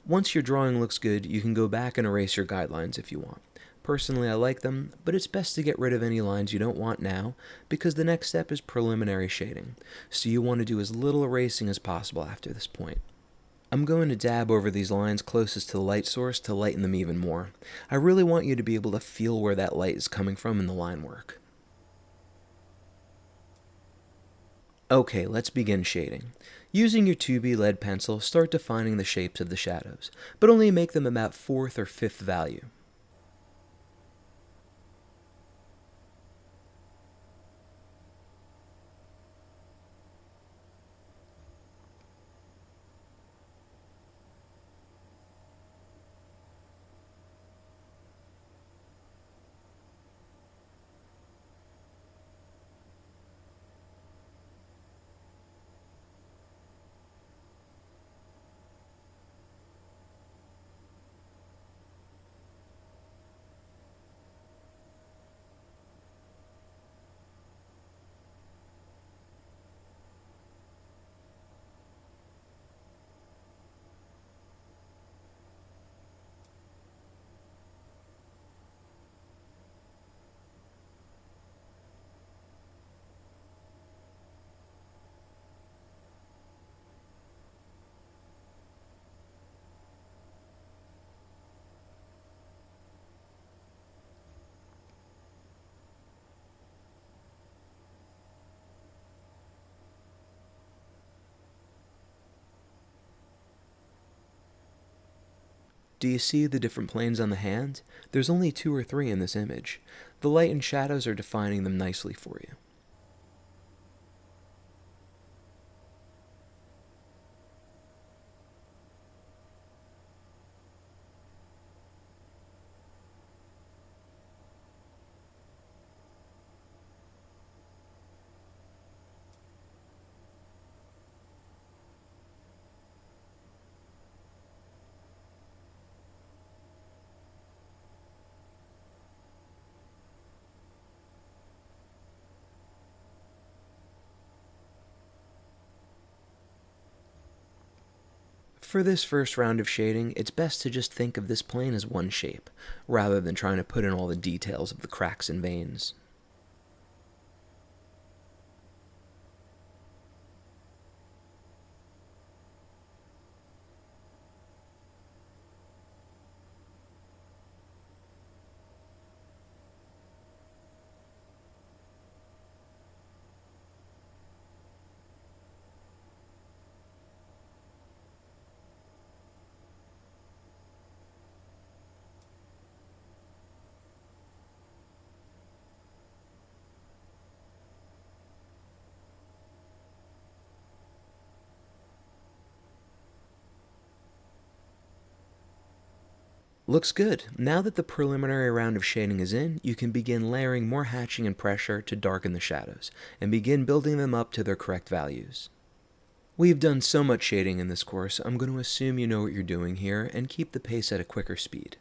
Once your drawing looks good, you can go back and erase your guidelines if you want. Personally, I like them, but it's best to get rid of any lines you don't want now because the next step is preliminary shading, so you want to do as little erasing as possible after this point. I'm going to dab over these lines closest to the light source to lighten them even more. I really want you to be able to feel where that light is coming from in the line work. Okay, let's begin shading. Using your 2B lead pencil, start defining the shapes of the shadows, but only make them about 4th or 5th value. Do you see the different planes on the hand? There's only 2 or 3 in this image. The light and shadows are defining them nicely for you. For this first round of shading, it's best to just think of this plane as one shape, rather than trying to put in all the details of the cracks and veins. Looks good. Now that the preliminary round of shading is in, you can begin layering more hatching and pressure to darken the shadows, and begin building them up to their correct values. We've done so much shading in this course, I'm going to assume you know what you're doing here, and keep the pace at a quicker speed.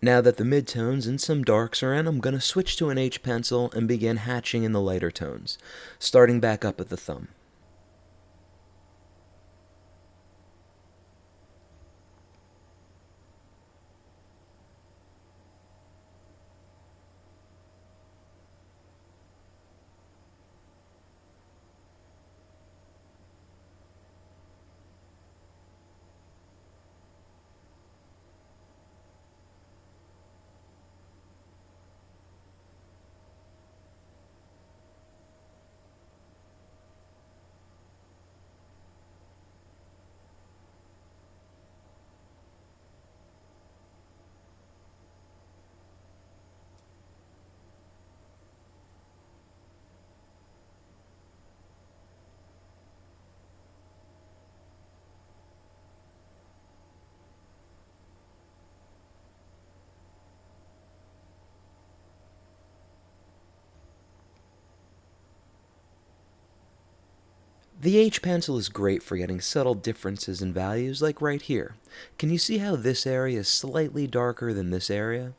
Now that the midtones and some darks are in, I'm going to switch to an H pencil and begin hatching in the lighter tones, starting back up at the thumb. The H pencil is great for getting subtle differences in values, like right here. Can you see how this area is slightly darker than this area?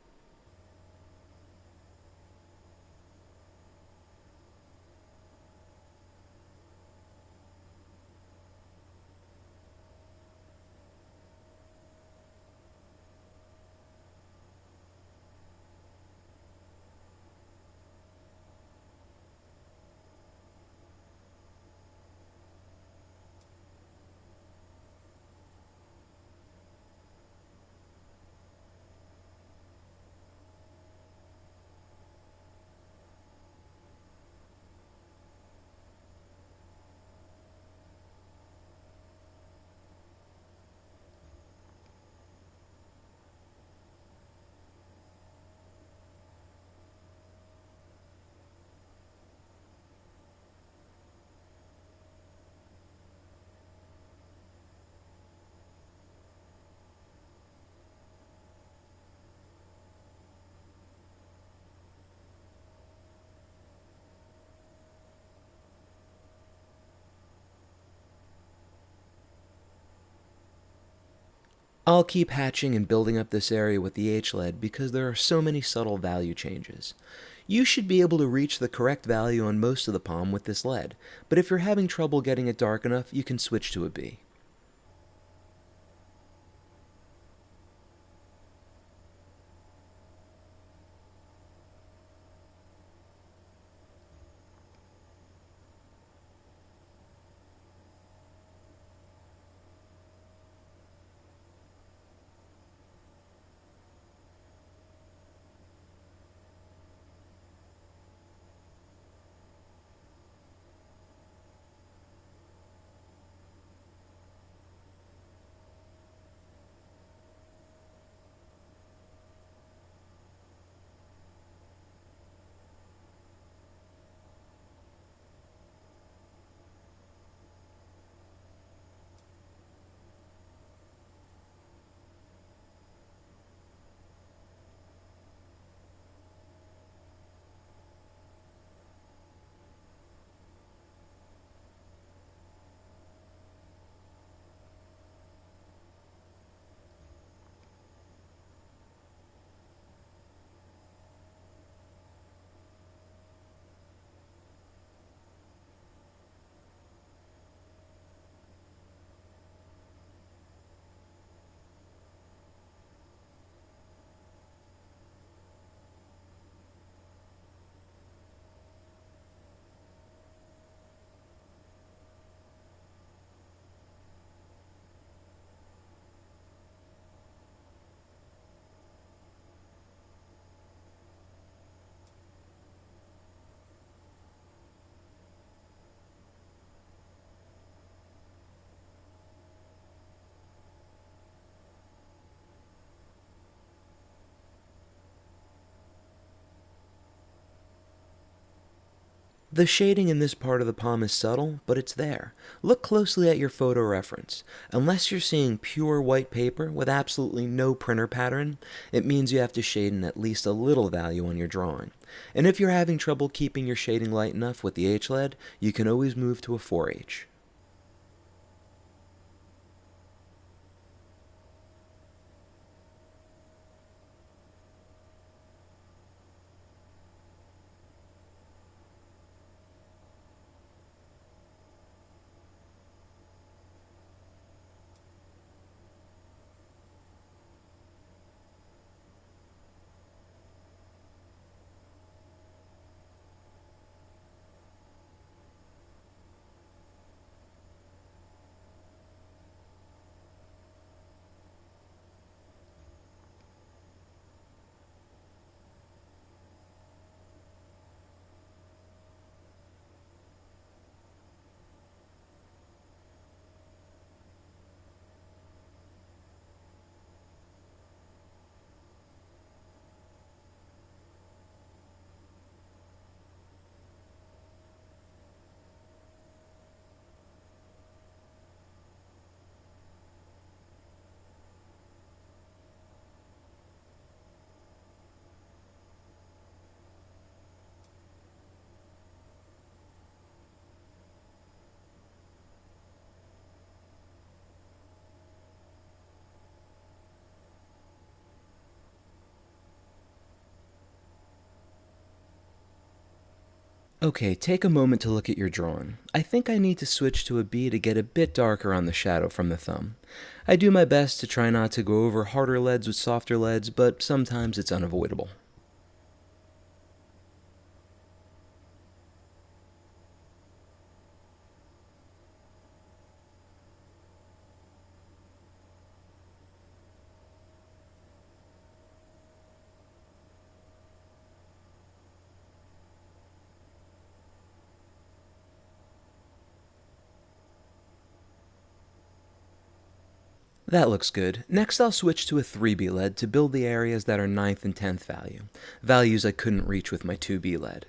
I'll keep hatching and building up this area with the H-lead because there are so many subtle value changes. You should be able to reach the correct value on most of the palm with this lead, but if you're having trouble getting it dark enough, you can switch to a B. The shading in this part of the palm is subtle, but it's there. Look closely at your photo reference. Unless you're seeing pure white paper with absolutely no printer pattern, it means you have to shade in at least a little value on your drawing. And if you're having trouble keeping your shading light enough with the H-lead, you can always move to a 4H. Okay, take a moment to look at your drawing. I think I need to switch to a B to get a bit darker on the shadow from the thumb. I do my best to try not to go over harder leads with softer leads, but sometimes it's unavoidable. That looks good. Next I'll switch to a 3B lead to build the areas that are ninth and 10th value, values I couldn't reach with my 2B lead.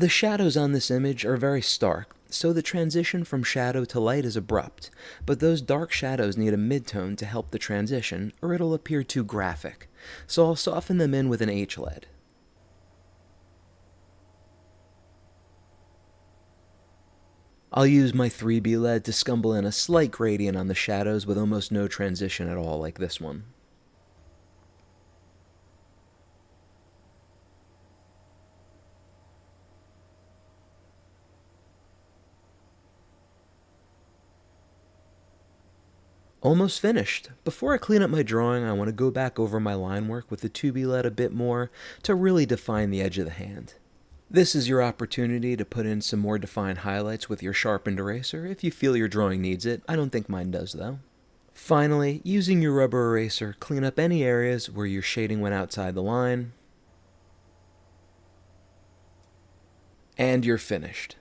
The shadows on this image are very stark, so the transition from shadow to light is abrupt, but those dark shadows need a midtone to help the transition, or it'll appear too graphic, so I'll soften them in with an H lead. I'll use my 3B lead to scumble in a slight gradient on the shadows with almost no transition at all like this one. Almost finished. Before I clean up my drawing, I want to go back over my line work with the 2B lead a bit more to really define the edge of the hand. This is your opportunity to put in some more defined highlights with your sharpened eraser if you feel your drawing needs it. I don't think mine does though. Finally, using your rubber eraser, clean up any areas where your shading went outside the line, and you're finished.